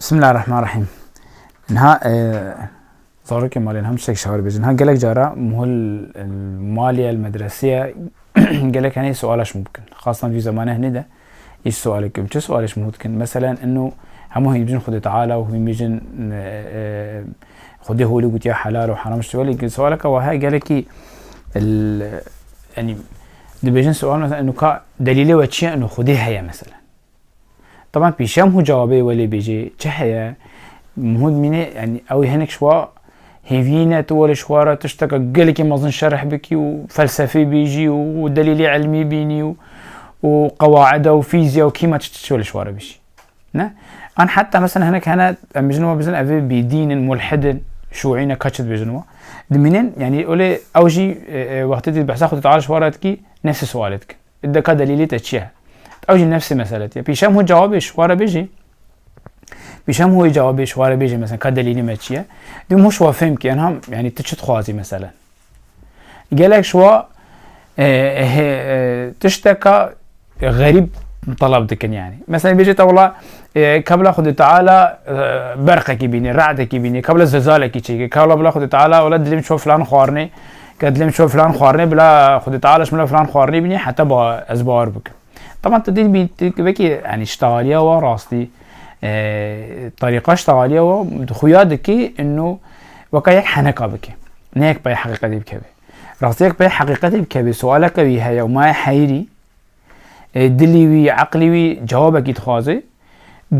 بسم الله الرحمن الرحيم. إنها صارك مالين هم شيء شهر بيجي إنها قالك جارا مهل المالية المدرسية قالك يعني سؤالش ممكن خاصة في زمانه هندا إيش سؤالك شو سؤالش ممكن مثلا إنه هم يجون خد تعالى وهم يجون خده هو اللي قلت يا حلال وحرام شو سؤالك وهاي قالك يعني بيجين سؤال مثلا إنه كدليل وشيء إنه خده هي مثلا طبعا بيشام هو جوابه ولا بيجي شهية مهود مني يعني أو هناك شوا هيفينة ولا شوارة تشتكى قالك مازن شرح بكي وفلسفي بيجي ودليل علمي بيني وقواعد وفيزياء وكيما تشتغل شوارة بيجي نه أنا حتى مثلا هناك هنا بيجنوا بزن أبي بدين ملحد شيوعينا كاتشت بيجنوا دمنين يعني يقولي أوجي وقت بحث خد تعال شوارتك نفس سؤالتك إذا كدليل تشيها أوجي نفس مسألتي بيشام هو جوابي شوارة بيجي بيشام هو جوابي شوارة بيجي مثلا كدليل ما تشيها دي مش وافهم كي أنا يعني تشت خوازي مثلا قالك شوا تشتكى غريب طلبتك يعني مثلا بيجي والله قبل أخذ تعالى برقك يبيني رعدك يبيني قبل الزلزالك يجي قبل أخذ تعالى ولا دليل شوف فلان خوارني كدليل شوف فلان خوارني بلا أخذ تعالى اسمه فلان خوارني بيني حتى بأسبوع بك طبعا تدري بيكي يعني اشتغالية وراستي طريقة اشتغالية وخيادك إنه وكايك حنكة بك نيك باي حقيقة دي بكبي راستيك باي حقيقة دي بكبي سؤالك بيها يوم حيري دليوي عقليوي جوابك يتخازي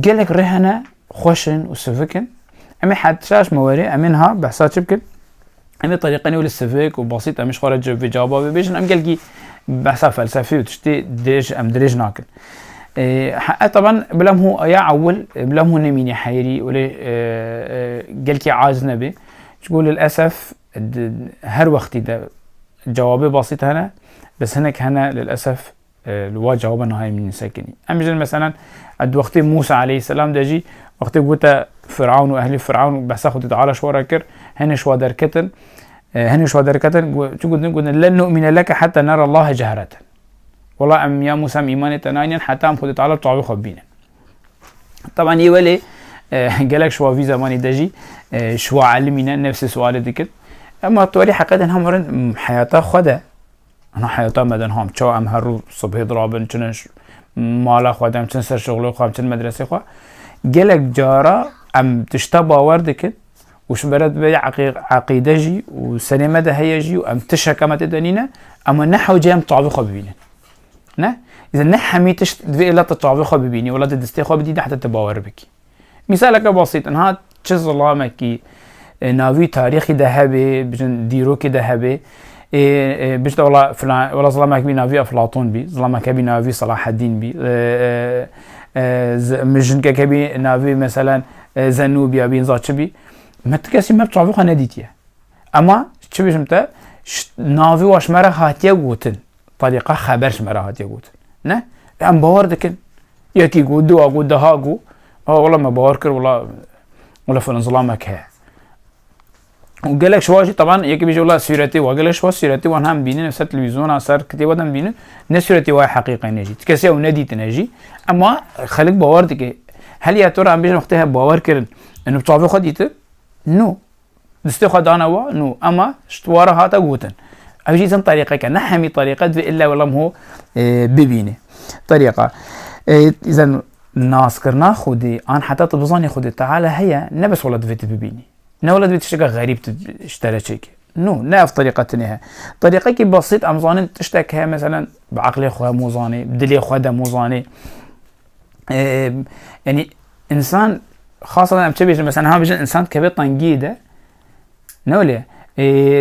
قالك رهنا خوشن وسفكن أمي حد شاش مواري أمينها بحثات شبكن أمي طريقة نقول السفك وبسيطة مش خارج في جوابه بيجن أم قالكي بحثة فلسفي وتشتي دريج أم دريج ناكل حقا طبعا بلام هو يا عول بلام هو نميني حيري ولي قالكي عايز نبي تقول للأسف هر وقتي ده جوابي بسيط هنا بس هنا للأسف الواجه جوابا نهاية من ساكني أمجل مثلا وقت موسى عليه السلام داجي وقت قلت فرعون وأهل فرعون بحث أخذ تعالى شو راكر هنا شو دركتن قلنا لن نؤمن لك حتى نرى الله جهرة والله أم يا موسى إيمان تناين حتى أم خد تعالى تعالى خبينا طبعا يولي قالك شو في زمان داجي شو علمنا نفس سؤال ذكر أما توري حقيقة هم حياته خده أنا حياته مدن هم شو أم هرو صبح ضرابن شنش مالا خدام شن سر شغله خام شن مدرسة خوا قالك جارة أم تشتبه وردك وش برد بي عقيدة جي وسنة ده هي جي وأم تشكى ما تدنينا أما نحو جام تعبيخه ببينه نه إذا نحمي تشتبه لا تتعبيخه ببيني ولا تدستيخه بدينا حتى تباور بك مثالك بسيط إنها تشز الله مكي ناوي تاريخي ذهبي بجن ديروكي ذهبي بجد والله فلان ولا ظلمك بي ناوي أفلاطون بي ظلمك بي ناوي صلاح الدين بي مجنك كبي ناوي مثلا زنوبي أبي نزاتش بي ما تكسي ما بتعرفوها نديتيه أما شو بيجمته ناوي واش مرة هاتيه قوتن طريقة خبرش مرة هاتيه قوتن نه أم باوردكن يكي قودو أقود دهاقو والله ما باوركر ولا فلان ظلامك ها وقالك شواشي طبعا يكي بيجي والله سيرتي وقالك شو سيرتي وانا هم بيني نفس التلفزيون أصار كتير ودم بيني نسيرتي واي حقيقة نجي تكسي وندي تنجي أما خليك باوردك هل يا ترى عم بيجي وقتها باوركر إنه بتعرفوا خديته نو دستي خدانا وا نو أما شتوارا هاتا قوتن أبي جيزن طريقة كنا حمي طريقة إلا والله هو ببيني طريقة إذا الناس كرنا خدي أنا حتى تبظاني خدي تعالى هي نبس ولد فيت ببيني نولد فيت شيء غريب تشتري شيء نو لا في طريقة تنها طريقة كي بسيط أمزاني تشتكها مثلا بعقلي خوها موزاني بدلي خوها موزاني يعني إنسان خاصة أنا بتشبه مثلا ها بيجي إنسان كبير طنجيدة نولي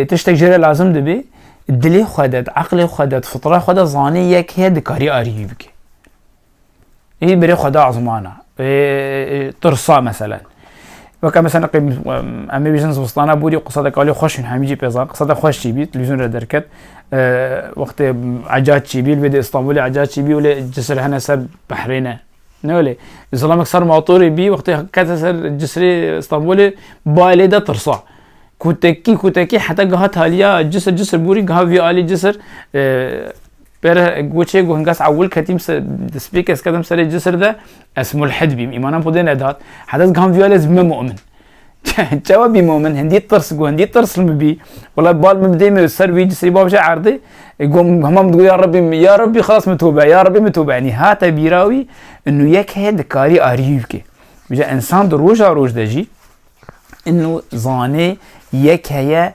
تشتك جري لازم دبي الدلي خدت عقلي خدت فطرة خدت ظانية كي دكاري أريبك بري خدا عظمانا ترصا مثلا وكان مثلا قيم أمي بيجي نصبستانا بودي قصة قالي خوش هميجي بيزان قصة خوش شيبي تلفزيون ردركت وقت عجات شيبي البدء اسطنبولي عجات شيبي ولا جسر هنا سر بحرينه نولي إسلامك صار معطوري بي وقت كتسر جسري اسطنبولي بالي ده ترصع كوتكي حتى جهات هاليا جسر بوري جها في آلي جسر بره گوچه گو هنگاس اول کتیم سپیک اس کدم سر جسر ده اسمه الحد بیم ایمانم خود نداد حدث گام ویالز مؤمن جواب مؤمن هندي طرس جو هندي طرس المبي والله بال مبدي من السر ويجي سيبا بشي عرضي يقوم هم تقول يا ربي خلاص متوبة يا ربي متوبة يعني هاتا بيراوي انه يك هاد كاري اريوكي بجا انسان روج دجي انه ظاني يك هي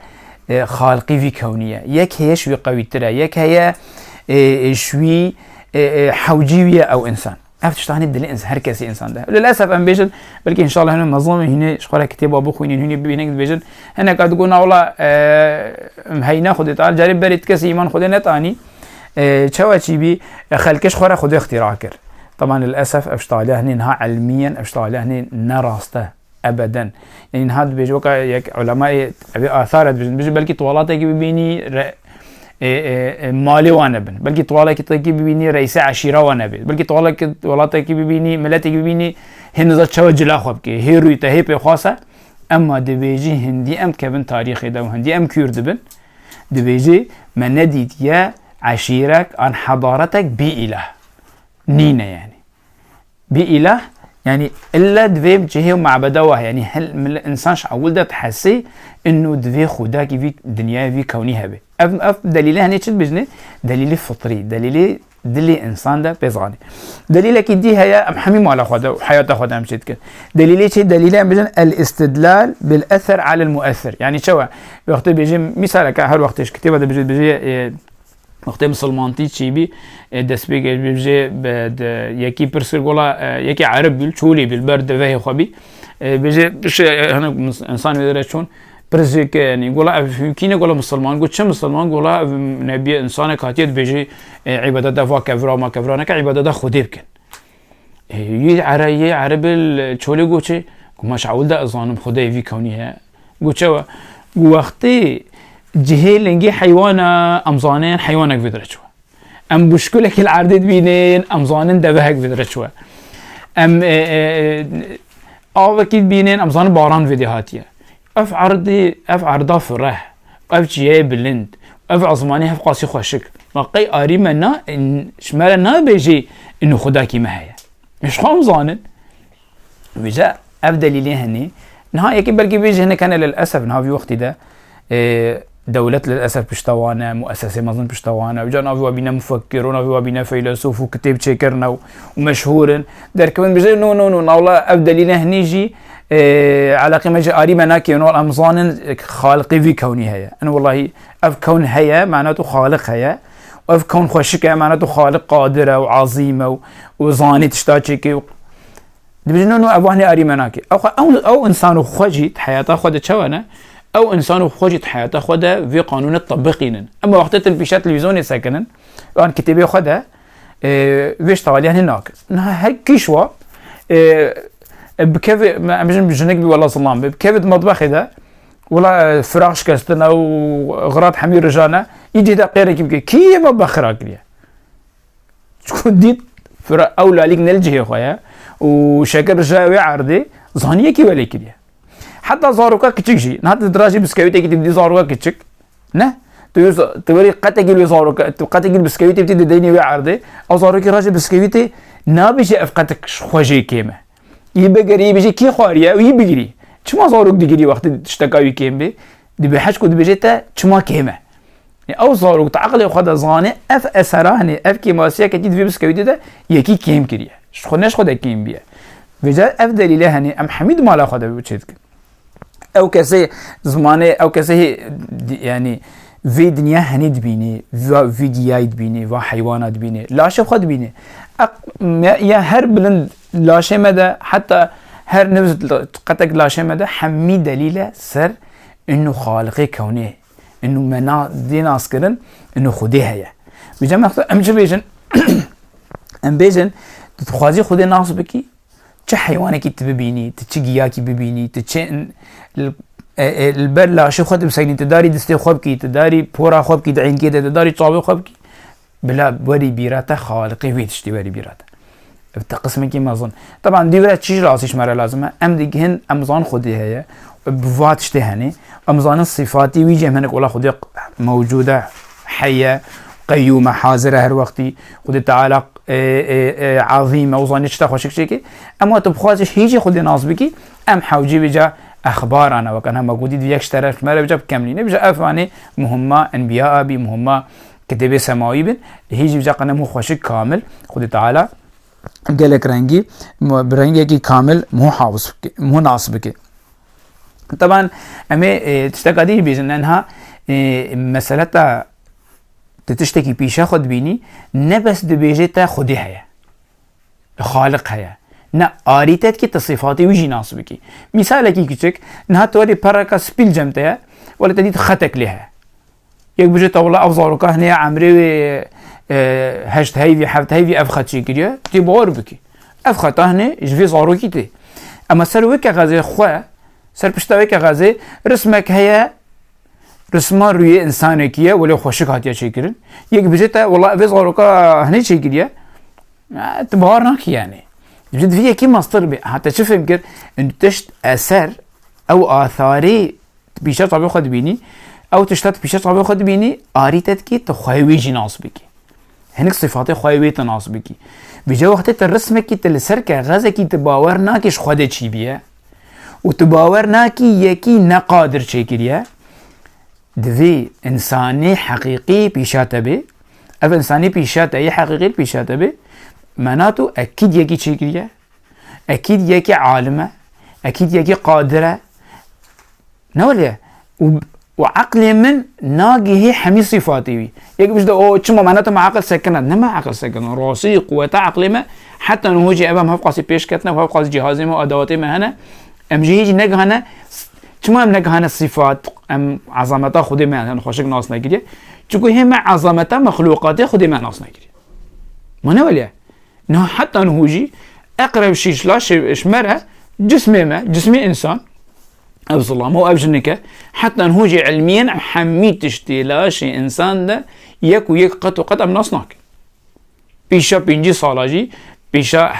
خالقي في كونية يك هي شوي قوي ترى يك هي شوي حوجيوية او انسان افتشتاني دل انسان هر كسي انسان ده للاسف ام بيجن بلكي ان شاء الله هنا منظمه هنا شغله كتاب ابو خوين هنا بينك بيجن هنا قاعد تقولنا والله هينا خد تعال جرب بريد كسي ايمان خد نتاني تشواتشي بي خلكش خوره خد اختراع كر طبعا للاسف افشتالي هنا علميا افشتالي هنا نراسته ابدا يعني هذا بيجوك علماء اثار بيجي بلكي طوالاتك بيبيني مالي وانا بن بلكي طوالك تلاقي ببيني رئيس عشيرة وانا بن بلكي طوالك ولاتك ببيني ملاتك ببيني هنزات شو جلا خبكي هيروي تهيب خاصة اما دبيجي هندي ام كبن تاريخي ده وهندي ام كورد بن دبيجي من نديد يا عشيرك عن حضارتك بإله نينا يعني بإله يعني إلا دفي بجهه ومعبدوه يعني هل من الإنسان شعول ده تحسي إنه دفي خداك في دنيا في كونها به أف دليله هني شد بجنة دليل فطري دليل إنسان ده بيزغاني دليلك دي هي محمي على خدا وحياة خدا مشيت كده دليله شيء دليله بجن الاستدلال بالأثر على المؤثر يعني شو وقت بيجي مثالك هر وقتش كتير هذا بيجي وقتی مسلمانتی چی بی دست بگیر بیشه بعد یکی پرسر گلا یکی عرب بیل چولی بیل برد وحی خوابی بیشه هنگ انسان می‌داره چون پرسر که یعنی گلا کینه گلا مسلمان گو چه مسلمان گلا نبی انسان کاتیت بیشه عبادت دفع کفر ما کفر نه که عبادت خودی بکن یه عرب چولی گو چه گو ماش عول ده ازانم خدای وی کونیه گو چه گو وقتی جهيل لنجي حيوانا أمزانين حيوانك بدرجوا أم بشكلك العردد بينين أمزانين دبهك بدرجوا أم أكيد بينين أمزان باران فيديوهاتيا أف عرضا فرح أف جياي بلند أف عظماني هف قاسي خوشك لقي آريمنا إن شمالنا بيجي إنه خداكي ما هي مش خام زانن بيجا أف دليلين هني نهاية كي بلكي بيجي هنا كان للأسف نها في وقت ده دولة للأسف بشتوانا مؤسسة مظن بشتوانا وجانا في وابينا مفكرون وفي وابينا فيلسوف وكتاب شكرنا ومشهور در كمان بيجي نو نولا أبدلينا هنيجي على قيمة جاري مناكي ونوال أمزان خالقي في كوني هيا أنا والله أف كون هيا معناته خالق هيا وأف كون خوشكة معناته خالق قادرة وعظيمة وظاني تشتاكي بيجي نو أبوهني أري مناكي أو إنسان خوجي حياته خودت شوانا او انسان خوجت حياته خدا في قانون التطبيقين اما وقت البيشات تلفزيوني ساكنن وان كتابي خدا فيش طوالي هناك هكيشوا بكيف مش بجنك والله صلام بكيف المطبخ ده ولا فراش كاستنا وغراض حمير رجانا يجي ده غير كي مطبخ راكليا تكون ديت فرا اولى ليك نلجي يا خويا وشكر جاوي عرضي ظانيه كي ولا كليا حتى زاروكا كتشك شيء نحط دراجي بسكويتة كي تبدي زاروكا كتشك نه توري قتجل زاروكا قتجل بسكويتة بتدي ديني وعرضه أو زاروكي راجل بسكويتة نابيجي أفقتك خوجي كيمة يبقري بيجي كي خواريا ويبقري شما زاروك دقري وقت تشتكاوي كيمة دي بحشكو دي بيجيتا شما كيمة أو زاروك تعقل ياخد زانه أف أسرانه أف كيماسيا كتير في بسكويتة ده يكي كيم كريه خدناش خدا كيم بيه وجا أفضل لهني أم حميد ما لا خدا بيوتشيتك او كسي زمانه او كسي يعني في دنيا هنيد بيني في ديايد بيني و حيوانات بيني لاش خد بيني يا هر بلند لاش مدى حتى هر نفس قتك لاش مدى حمي دليله سر انه خالقي كوني انه منا دي ناس كرن انه خدي هي بجمع امش بيجن ام بيجن تخوازي خدي ناس بكي چه حيوانك تبيني تچ گياكي ببيني تچ البلا شو خد بسيني تداري دستي خوبكي تداري بورا خوبكي دعين كده تداري صابي خوبكي بلا وري بيراته خالقي ويتشتي وري بيراته بتقسم كي ما اظن طبعا دي ولا شيء راسيش مره لازمه ام ديهن امزان خدي هي بفاتشتي هني امزان الصفاتي ويجي منك ولا خدي موجوده حيه قيومة حاضرة هر وقتي خد تعالى عظيمة وظاني شتا خوشك شيكي اما تبخوازش هيجي خد ناس بكي ام حوجي بجا اخبار انا وكانها موجودة دي يكشترك مرة بجا بكاملين بجا افاني مهمة انبياء بي مهمة كتابة سماوي بن هيجي بجا قنمه خوشك كامل خد تعالى قالك رنجي برنجي كي كامل مو حافظ مو ناس بكي طبعا امي تشتكى دي بيجن انها مسألة تشتكي بيشا خد بيني نبس دبيجي تا خدي هيا خالق هيا نا آريتت كي تصفاتي ويجي ناس بكي مثالك كيكيشك انها توري بركة سبيل جمتها ولا تديد خطك لها يك بيجي طاولا افضلوكا هنا عمري هشت هيفي حفت هيفي افخت شي كريا تبور بكي افختا هنا جفي صاروكي تي اما سرويك غازي خواه سر پشتاوی غازی رسمك هيا رسمه روی انسانه کیه ولی خوشک هاتیه چی کرن یک بجته والله افز غروکا هنی چی کریه تبهار ناکی يعني بجد فيه كي مصدر بي حتى شوف يمكن انه تشت اثر او اثاري بيشات طبيعي خد بيني او تشتت بيشات طبيعي خد بيني اريتت كي تخوي جناس بكي هنك صفات خوي تناس بكي بيجا وقت الرسمه كي تلسر كغازه كي تباور ناكش خد چي بيه وتباور ناكي يكي نقادر چي كريا دوی انسانی حقیقی پیشاته به اف انسانی پیشاته ای حقیقی پیشاته به مناتو اكيد يكي چیکریه اكيد يكي عالمه اكيد يكي قادره نوليه وعقل من ناقي حمي صفاتي وي يك بجد او چما معناته مع عقل سكنت نما عقل سكن راسي قوه عقل ما حتى انه جي ابا مفقاسي پیش كتنا وفقاس جهازي ما ادواتي ما هنا ام جي نگهانه چما ام نگهانه صفات ام عظمتا خود ما خوشك ناس نگیره چون هم عظمتا مخلوقات خود ما ناس نگیره ما نوليه انه حتى انه جي اقرب شيء لاش اشمرها جسمي ما جسمي انسان ابظلام او ابجنك حتى انه جي علميا حميت اشتلاش انسان ده يك ويك قط ام ناس ناك بيشا بينجي صالاجي بيشا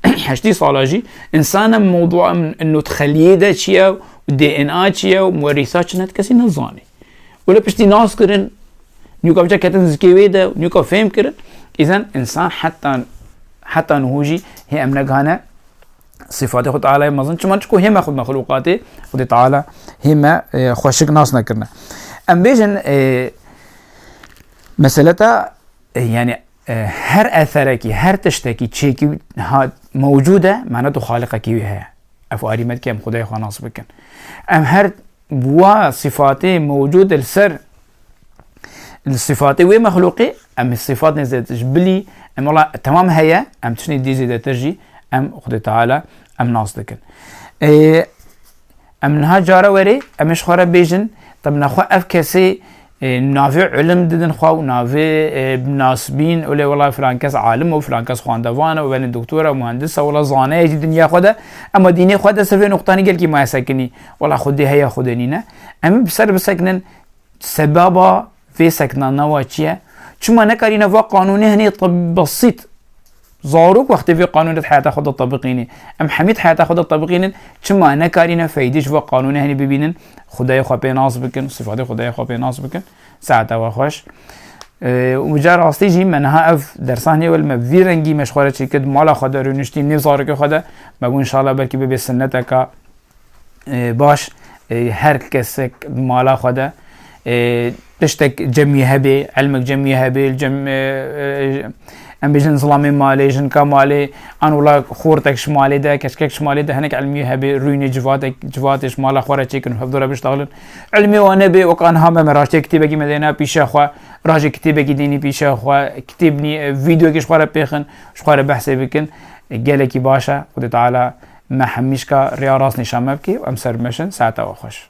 حشتي صالاجي انسان موضوع انه تخليه ده شيء دي ان ا شيء وموريثات نت كسي نظاني ولا بشتي ناس كرن نيوكا بجا كتن زكيوي ده نيوكا فهم كرن اذا انسان حتى نهوجي هي امنا غانا صفات خود تعالى مزن چما چكو هما خود مخلوقاته خود تعالى هما خوشك ناس نكرنا ام بيجن مسألة يعني هر اثركي هر تشتكي تشيكي موجودة معناته خالقك ويها افواري مدكي ام خداي خناص بكن ام هر بوا صفاتي موجودة السر الصفات وي مخلوقي ام الصفات نزلت جبلي ام والله تمام هي ام تشني دي زي ترجي ام خد تعالى ام ناس دكن ام نها جاره وري ام شخره بيجن طب نخو اف كسي نافع علم ددن خو نافع بناسبين ولا والله فلان كاس عالم وفلان كاس خواندوانه وبين دكتوره ومهندسه ولا زانه جي دنيا خده اما ديني خده سفي نقطاني قال كي ما سكني والله خدي هي خدنينا ام بسر بسكنن سببا في سكننا نواتشيا شما نكارينا فا قانوني هني طب بسيط زاروك وقت في قانون حياة خد الطبقيني ام حميد حياة خد الطبقيني شما نكارينا فايديش فا قانوني هني ببينن خداي خابي ناس بكن صفات خداي خابي ناس بكن ساعة وخوش ومجا راستي جي منها اف درساني والمبذي رنجي مشخورة شكد مالا خدا رونشتي نفزارك خدا بقول ان شاء الله بلكي ببي سنتك باش هر كسك مالا خدا تشتك جميع هبي علمك جميع هبي ام بيجن ظلامي مالي جن كمالي ان ولا خورتك شمالي ده كشكك شمالي ده هناك علمي هبي رويني جواتش مال اخوره تشيكن هفضل بيشتغلن علمي ونبي وكان هم مراجع كتابه مدينه بيش اخو راجع كتابه ديني بيش اخو كتبني فيديو كيش خره بيخن شخره بحث بكن قالك باشا خد تعالى ما حميشكا ريا راس نشام بكي وامسر مشن ساعه وخش